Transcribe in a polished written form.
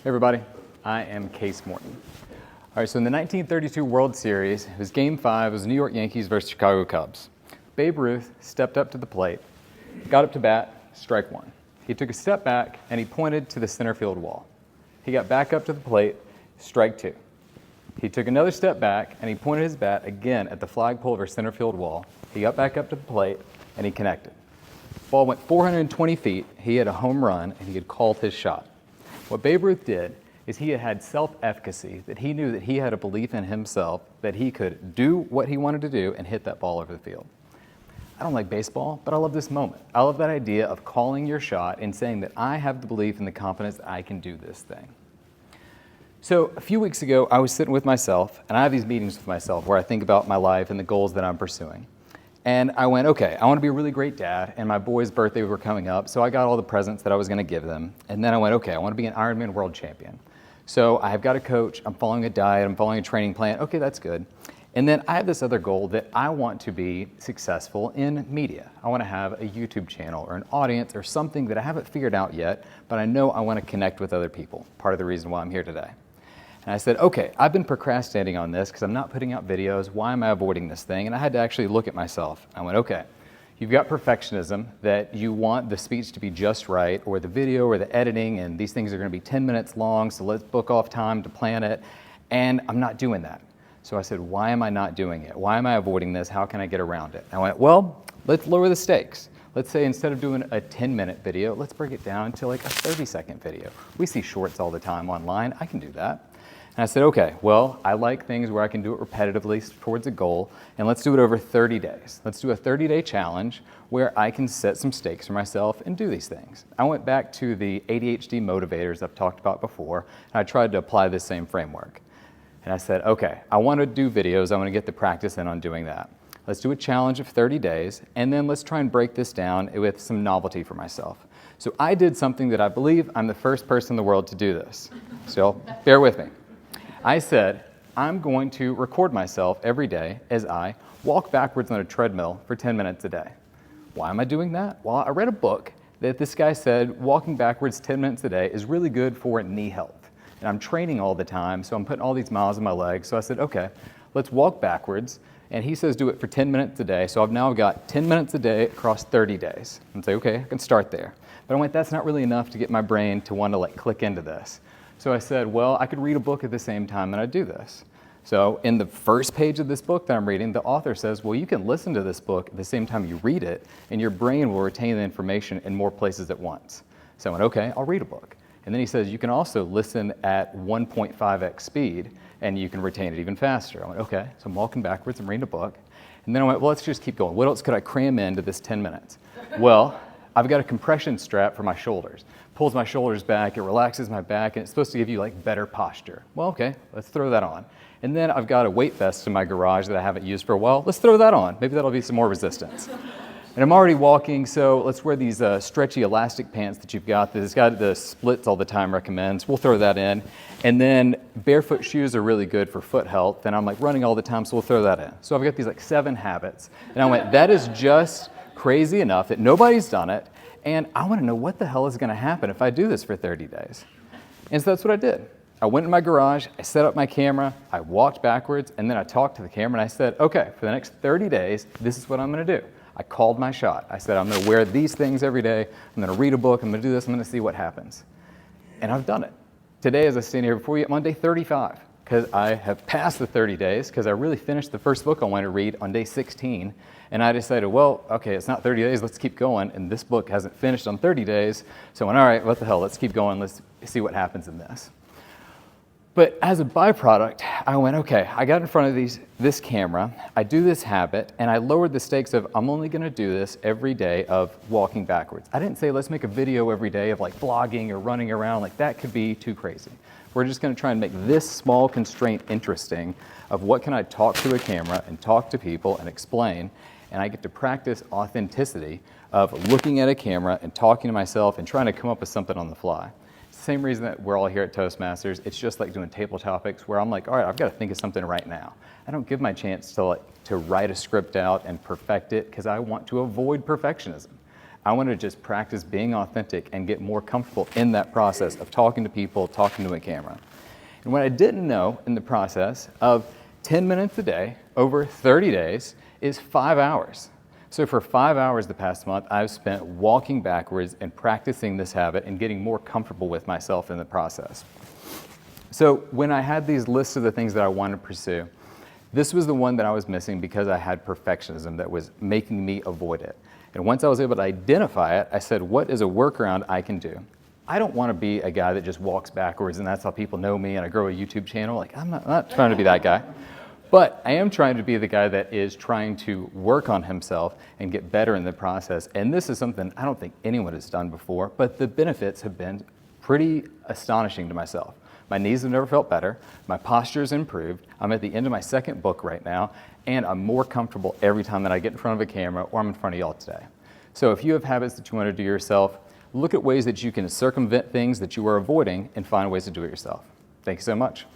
Hey everybody, I am Case Morton. All right, so in the 1932 World Series, it was Game 5, it was New York Yankees versus Chicago Cubs. Babe Ruth stepped up to the plate, got up to bat, strike one. He took a step back and he pointed to the center field wall. He got back up to the plate, strike two. He took another step back and he pointed his bat again at the flagpole of our center field wall. He got back up to the plate and he connected. Ball went 420 feet, he had a home run and he had called his shot. What Babe Ruth did is he had self-efficacy, that he knew that he had a belief in himself, that he could do what he wanted to do and hit that ball over the field. I don't like baseball, but I love this moment. I love that idea of calling your shot and saying that I have the belief and the confidence that I can do this thing. So a few weeks ago, I was sitting with myself, and I have these meetings with myself where I think about my life and the goals that I'm pursuing. And I went, okay, I want to be a really great dad, and my boys' birthday were coming up, so I got all the presents that I was going to give them. And then I went, okay, I want to be an Ironman world champion. So I've got a coach, I'm following a diet, I'm following a training plan. Okay, that's good. And then I have this other goal that I want to be successful in media. I want to have a YouTube channel or an audience or something that I haven't figured out yet, but I know I want to connect with other people. Part of the reason why I'm here today. And I said, okay, I've been procrastinating on this because I'm not putting out videos. Why am I avoiding this thing? And I had to actually look at myself. I went, okay, you've got perfectionism, that you want the speech to be just right, or the video or the editing, and these things are going to be 10 minutes long, so let's book off time to plan it. And I'm not doing that. So I said, why am I not doing it? Why am I avoiding this? How can I get around it? And I went, well, let's lower the stakes. Let's say instead of doing a 10-minute video, let's break it down to like a 30-second video. We see shorts all the time online. I can do that. And I said, okay, well, I like things where I can do it repetitively towards a goal, and let's do it over 30 days. Let's do a 30-day challenge where I can set some stakes for myself and do these things. I went back to the ADHD motivators I've talked about before, and I tried to apply this same framework. And I said, okay, I want to do videos. I want to get the practice in on doing that. Let's do a challenge of 30 days, and then let's try and break this down with some novelty for myself. So I did something that I believe I'm the first person in the world to do this. So bear with me. I said, I'm going to record myself every day as I walk backwards on a treadmill for 10 minutes a day. Why am I doing that? Well, I read a book that this guy said walking backwards 10 minutes a day is really good for knee health. And I'm training all the time, so I'm putting all these miles on my legs. So I said, okay, let's walk backwards. And he says do it for 10 minutes a day. So I've now got 10 minutes a day across 30 days. And say, okay, I can start there. But I went, that's not really enough to get my brain to want to like click into this. So I said, well, I could read a book at the same time and I'd do this. So in the first page of this book that I'm reading, the author says, well, you can listen to this book at the same time you read it, and your brain will retain the information in more places at once. So I went, okay, I'll read a book. And then he says, you can also listen at 1.5x speed, and you can retain it even faster. I went, okay, so I'm walking backwards, I'm reading a book. And then I went, well, let's just keep going. What else could I cram into this 10 minutes? Well, I've got a compression strap for my shoulders. Pulls my shoulders back, it relaxes my back, and it's supposed to give you like better posture. Well, okay, let's throw that on. And then I've got a weight vest in my garage that I haven't used for a while. Let's throw that on. Maybe that'll be some more resistance. And I'm already walking, so let's wear these stretchy elastic pants that you've got. This guy, the Splits all the time recommends. We'll throw that in. And then barefoot shoes are really good for foot health, and I'm like running all the time, so we'll throw that in. So I've got these like 7 habits. And I went, that is just crazy enough that nobody's done it. And I want to know what the hell is going to happen if I do this for 30 days. And so that's what I did. I went in my garage, I set up my camera, I walked backwards, and then I talked to the camera and I said, okay, for the next 30 days, this is what I'm going to do. I called my shot. I said, I'm going to wear these things every day. I'm going to read a book. I'm going to do this. I'm going to see what happens. And I've done it. Today, as I stand here before you, I'm on day 35 because I have passed the 30 days because I really finished the first book I wanted to read on day 16. And I decided, well, okay, it's not 30 days, let's keep going. And this book hasn't finished on 30 days. So I went, all right, what the hell, let's keep going. Let's see what happens in this. But as a byproduct, I went, okay, I got in front of this camera, I do this habit, and I lowered the stakes of I'm only gonna do this every day of walking backwards. I didn't say let's make a video every day of like vlogging or running around, like that could be too crazy. We're just gonna try and make this small constraint interesting of what can I talk to a camera and talk to people and explain, and I get to practice authenticity of looking at a camera and talking to myself and trying to come up with something on the fly. Same reason that we're all here at Toastmasters. It's just like doing table topics where I'm like, all right, I've got to think of something right now. I don't give my chance to write a script out and perfect it because I want to avoid perfectionism. I wanted to just practice being authentic and get more comfortable in that process of talking to people, talking to a camera. And what I didn't know in the process of 10 minutes a day over 30 days is 5 hours. So for 5 hours the past month, I've spent walking backwards and practicing this habit and getting more comfortable with myself in the process. So when I had these lists of the things that I wanted to pursue, this was the one that I was missing because I had perfectionism that was making me avoid it. And once I was able to identify it, I said, what is a workaround I can do? I don't want to be a guy that just walks backwards and that's how people know me and I grow a YouTube channel. Like, I'm not trying to be that guy. But I am trying to be the guy that is trying to work on himself and get better in the process. And this is something I don't think anyone has done before, but the benefits have been pretty astonishing to myself. My knees have never felt better. My posture's improved. I'm at the end of my second book right now, and I'm more comfortable every time that I get in front of a camera or I'm in front of y'all today. So if you have habits that you want to do yourself, look at ways that you can circumvent things that you are avoiding and find ways to do it yourself. Thank you so much.